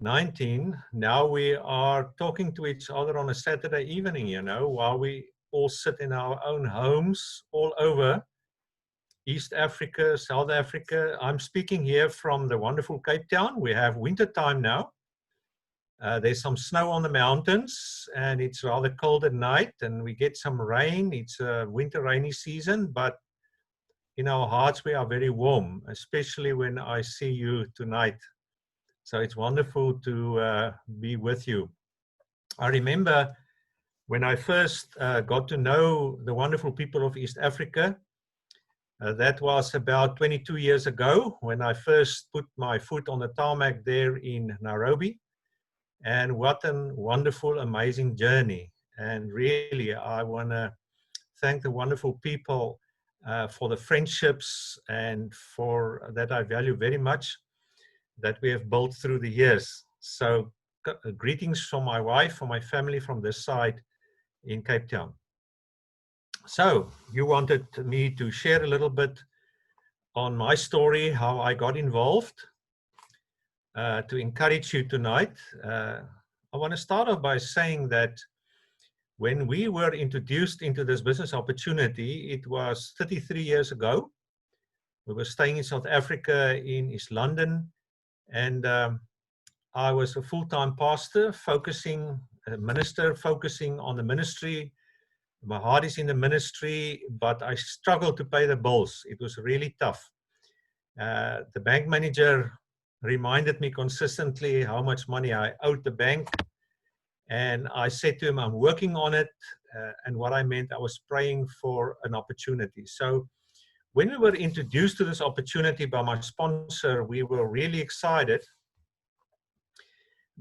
19. Now we are talking to each other on a Saturday evening, while we all sit in our own homes all over East Africa, South Africa. I'm speaking here from the wonderful Cape Town. We have winter time now. There's some snow on the mountains and it's rather cold at night, and we get some rain. It's a winter rainy season, but in our hearts we are very warm, especially when I see you tonight. So it's wonderful to be with you. I remember when I first got to know the wonderful people of East Africa. That was about 22 years ago when I first put my foot on the tarmac there in Nairobi. And what a wonderful, amazing journey. And really, I want to thank the wonderful people for the friendships and for that I value very much that we have built through the years. So greetings from my wife, from my family from this side in Cape Town. So you wanted me to share a little bit on my story, how I got involved. To encourage you tonight, I want to start off by saying that when we were introduced into this business opportunity, it was 33 years ago. We were staying in South Africa in East London, and I was a full-time pastor, a minister focusing on the ministry. My heart is in the ministry, but I struggled to pay the bills. It was really tough. The bank manager reminded me consistently how much money I owed the bank. And I said to him, I'm working on it. And what I meant, I was praying for an opportunity. So when we were introduced to this opportunity by my sponsor, we were really excited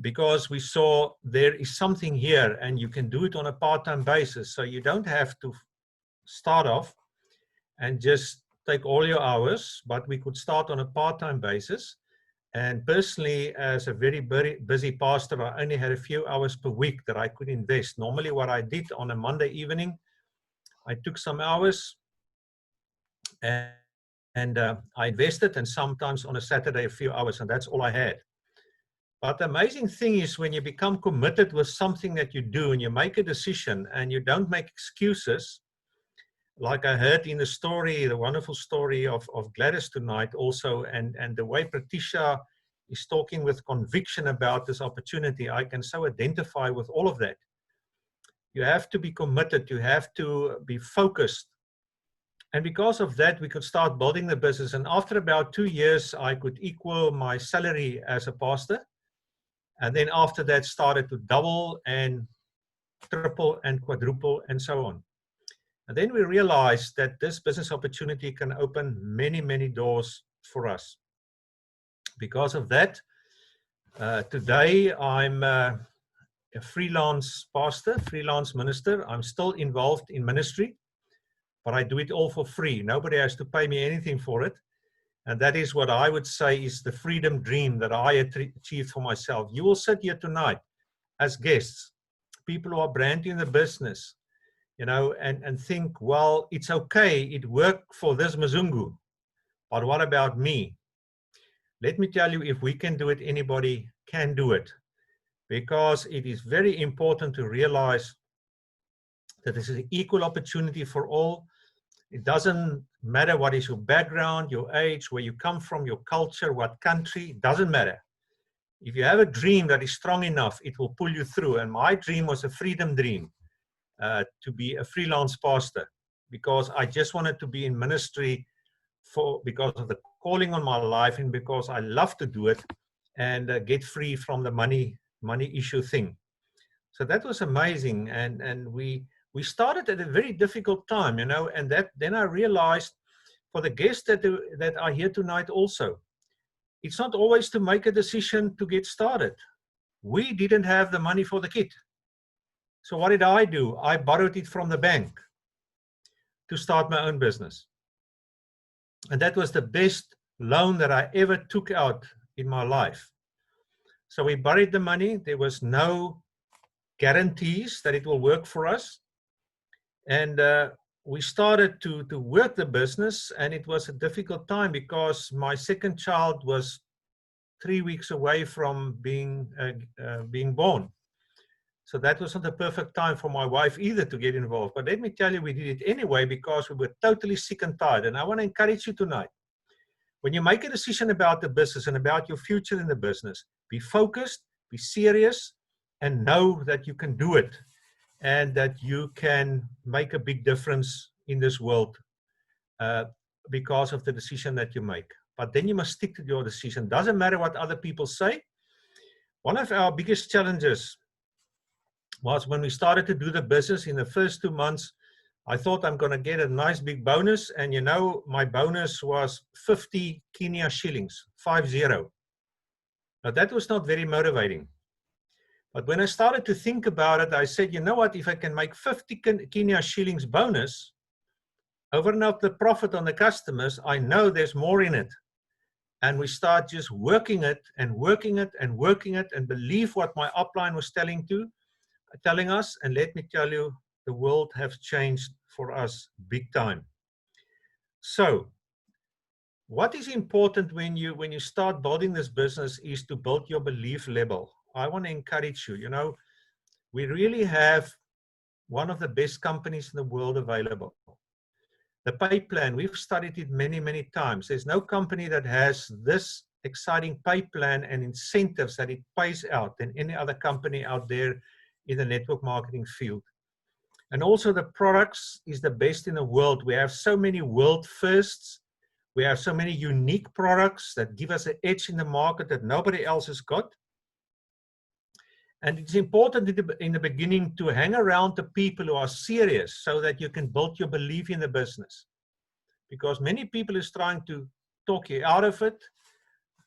because we saw there is something here and you can do it on a part-time basis. So you don't have to start off and just take all your hours, but we could start on a part-time basis. And personally, as a very, very busy pastor, I only had a few hours per week that I could invest. Normally what I did on a Monday evening, I took some hours and I invested, and sometimes on a Saturday, a few hours, and that's all I had. But the amazing thing is when you become committed with something that you do and you make a decision and you don't make excuses, like I heard in the story, the wonderful story of Gladys tonight also, and the way Patricia is talking with conviction about this opportunity, I can so identify with all of that. You have to be committed, you have to be focused. And because of that, we could start building the business. And after about 2 years, I could equal my salary as a pastor. And then after that, started to double and triple and quadruple and so on. And then we realized that this business opportunity can open many, many doors for us. Because of that, today I'm a freelance pastor, freelance minister. I'm still involved in ministry, but I do it all for free. Nobody has to pay me anything for it. And that is what I would say is the freedom dream that I achieved for myself. You will sit here tonight as guests, people who are brand new in the business, and think, well, it's okay, it worked for this Mzungu, but what about me? Let me tell you, if we can do it, anybody can do it, because it is very important to realize that this is an equal opportunity for all. It doesn't matter what is your background, your age, where you come from, your culture, what country, it doesn't matter. If you have a dream that is strong enough, it will pull you through. And my dream was a freedom dream. To be a freelance pastor, because I just wanted to be in ministry because of the calling on my life and because I love to do it and get free from the money issue thing. So that was amazing, and we started at a very difficult time, and then I realized for the guests that are here tonight also, it's not always to make a decision to get started. We didn't have the money for the kit. So what did I do? I borrowed it from the bank to start my own business. And that was the best loan that I ever took out in my life. So we borrowed the money. There was no guarantees that it will work for us. And we started to work the business, and it was a difficult time because my second child was 3 weeks away from being born. So that wasn't the perfect time for my wife either to get involved. But let me tell you, we did it anyway because we were totally sick and tired. And I want to encourage you tonight. When you make a decision about the business and about your future in the business, be focused, be serious, and know that you can do it and that you can make a big difference in this world because of the decision that you make. But then you must stick to your decision. Doesn't matter what other people say. One of our biggest challenges was when we started to do the business in the first 2 months. I thought I'm going to get a nice big bonus, and you know, my bonus was 50 Kenya shillings, 50. Now that was not very motivating. But when I started to think about it, I said, you know what, if I can make 50 Kenya shillings bonus, over and above the profit on the customers, I know there's more in it. And we start just working it and working it and working it and believe what my upline was telling us. And let me tell you, the world has changed for us big time. So what is important when you start building this business is to build your belief level. I want to encourage you, you know, we really have one of the best companies in the world available. The pay plan, we've studied it many, many times. There's no company that has this exciting pay plan and incentives that it pays out than any other company out there in the network marketing field. And also the products is the best in the world. We have so many world firsts. We have so many unique products that give us an edge in the market that nobody else has got. And it's important in the beginning to hang around the people who are serious so that you can build your belief in the business. Because many people is trying to talk you out of it,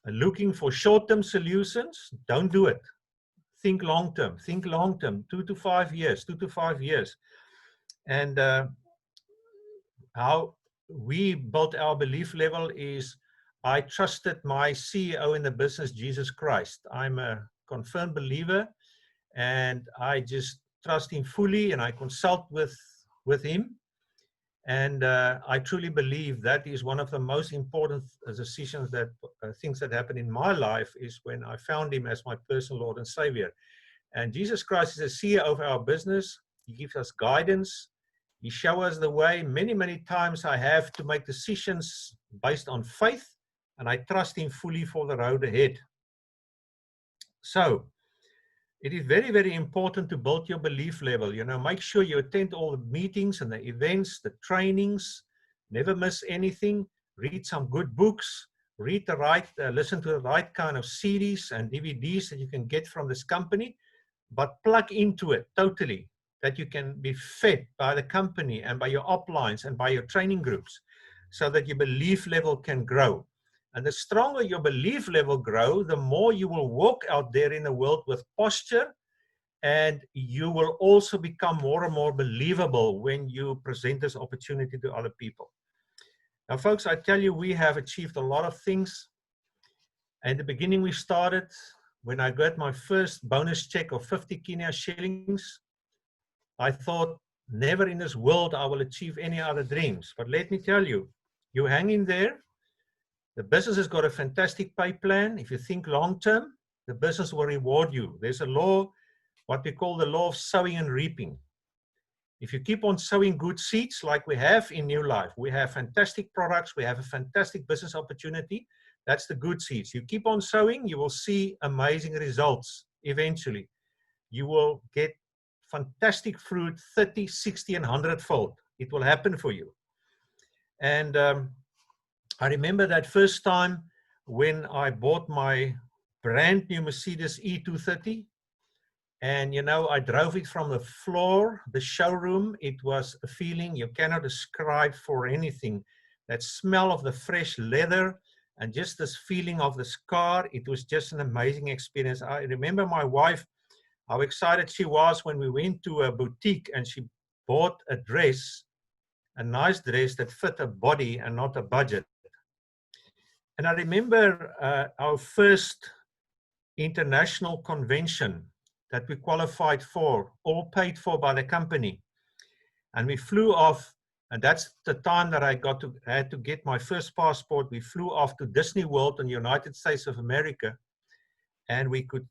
looking for short-term solutions. Don't do it. Think long-term, 2 to 5 years, 2 to 5 years. And how we built our belief level is I trusted my CEO in the business, Jesus Christ. I'm a confirmed believer and I just trust him fully and I consult with him. And I truly believe that is one of the most important decisions that things that happen in my life is when I found him as my personal Lord and Savior. And Jesus Christ is the CEO of our business. He gives us guidance. He shows us the way. Many, many times I have to make decisions based on faith, and I trust him fully for the road ahead. So it is very, very important to build your belief level. You know, make sure you attend all the meetings and the events, the trainings, never miss anything. Read some good books, listen to the right kind of CDs and DVDs that you can get from this company, but plug into it totally, that you can be fed by the company and by your uplines and by your training groups so that your belief level can grow. And the stronger your belief level grow, the more you will walk out there in the world with posture, and you will also become more and more believable when you present this opportunity to other people. Now, folks, I tell you, we have achieved a lot of things. In the beginning, we started when I got my first bonus check of 50 Kenya shillings. I thought, never in this world I will achieve any other dreams. But let me tell you, you hang in there. The business has got a fantastic pay plan. If you think long term, the business will reward you. There's a law, what we call the law of sowing and reaping. If you keep on sowing good seeds like we have in Neolife, we have fantastic products, we have a fantastic business opportunity. That's the good seeds. You keep on sowing, you will see amazing results eventually. You will get fantastic fruit, 30, 60, and 100-fold. It will happen for you. And I remember that first time when I bought my brand new Mercedes E230. And, you know, I drove it from the floor, the showroom. It was a feeling you cannot describe for anything. That smell of the fresh leather and just this feeling of this car, it was just an amazing experience. I remember my wife, how excited she was when we went to a boutique and she bought a dress, a nice dress that fit her body and not a budget. And I remember our first international convention that we qualified for, all paid for by the company. And we flew off, and that's the time that I had to get my first passport. We flew off to Disney World in the United States of America. and we could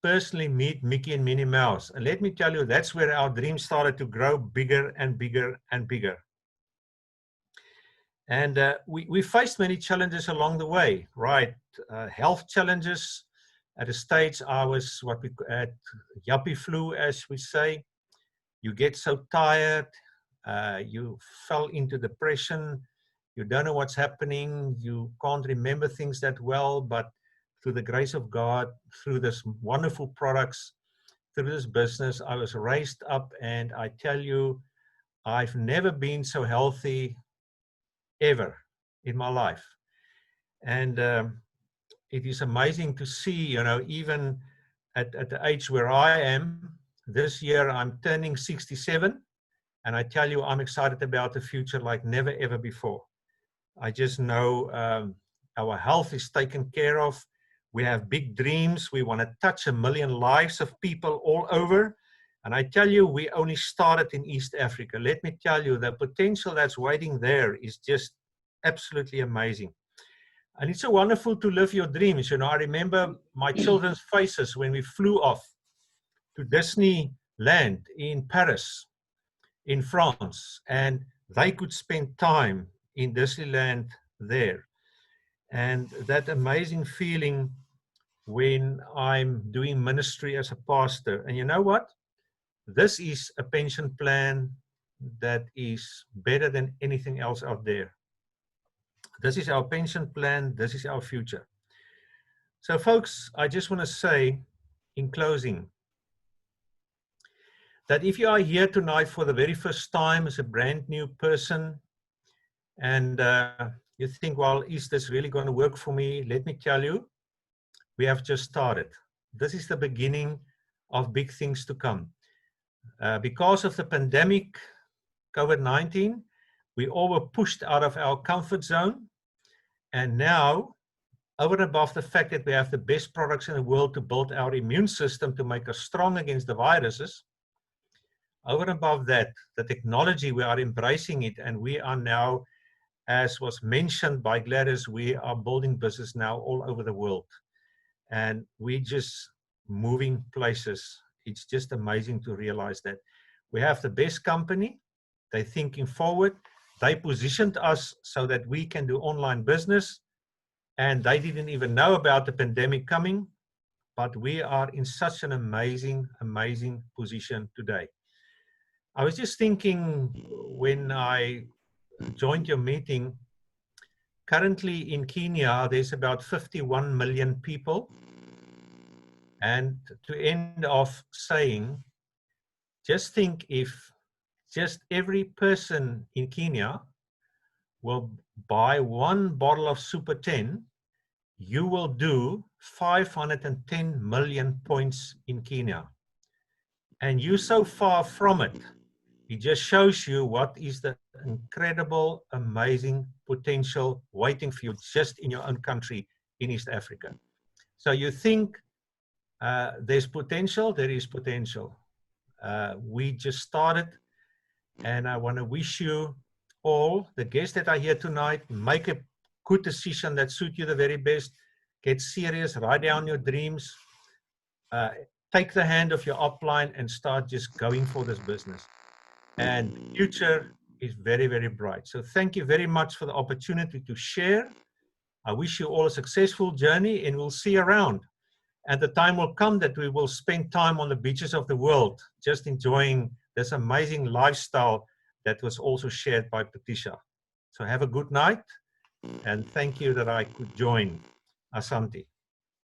personally meet Mickey and Minnie Mouse. And let me tell you, that's where our dreams started to grow bigger and bigger and bigger. And we faced many challenges along the way, right? Health challenges. At a stage, I was what we had yuppie flu, as we say. You get so tired, you fell into depression, you don't know what's happening, you can't remember things that well, but through the grace of God, through this wonderful products, through this business, I was raised up, and I tell you, I've never been so healthy ever in my life. And it is amazing to see, you know, even at the age where I am, this year I'm turning 67, and I tell you, I'm excited about the future like never ever before. I just know our health is taken care of. We have big dreams. We want to touch 1 million lives of people all over. And I tell you, we only started in East Africa. Let me tell you, the potential that's waiting there is just absolutely amazing. And it's so wonderful to live your dreams. You know, I remember my children's faces when we flew off to Disneyland in Paris, in France, and they could spend time in Disneyland there. And that amazing feeling when I'm doing ministry as a pastor. And you know what? This is a pension plan that is better than anything else out there. This is our pension plan. This is our future. So folks, I just want to say in closing that if you are here tonight for the very first time as a brand new person, and you think, well, is this really going to work for me? Let me tell you, we have just started. This is the beginning of big things to come. Because of the pandemic, COVID-19, we all were pushed out of our comfort zone. And now, over and above the fact that we have the best products in the world to build our immune system to make us strong against the viruses, over and above that, the technology, we are embracing it, and we are now, as was mentioned by Gladys, we are building business now all over the world. And we just moving places. It's just amazing to realize that. We have the best company. They're thinking forward. They positioned us so that we can do online business. And they didn't even know about the pandemic coming. But we are in such an amazing, amazing position today. I was just thinking when I joined your meeting, currently in Kenya, there's about 51 million people. And to end off saying, just think if just every person in Kenya will buy one bottle of Super 10, you will do 510 million points in Kenya. And you're so far from it. It just shows you what is the incredible, amazing potential waiting for you just in your own country in East Africa. So you think there's potential, there is potential. We just started, and I want to wish you all, the guests that are here tonight, make a good decision that suits you the very best. Get serious, write down your dreams, take the hand of your upline and start just going for this business. And the future is very, very bright. So thank you very much for the opportunity to share. I wish you all a successful journey, and we'll see you around. And the time will come that we will spend time on the beaches of the world, just enjoying this amazing lifestyle that was also shared by Patricia. So have a good night, and thank you that I could join. Asante.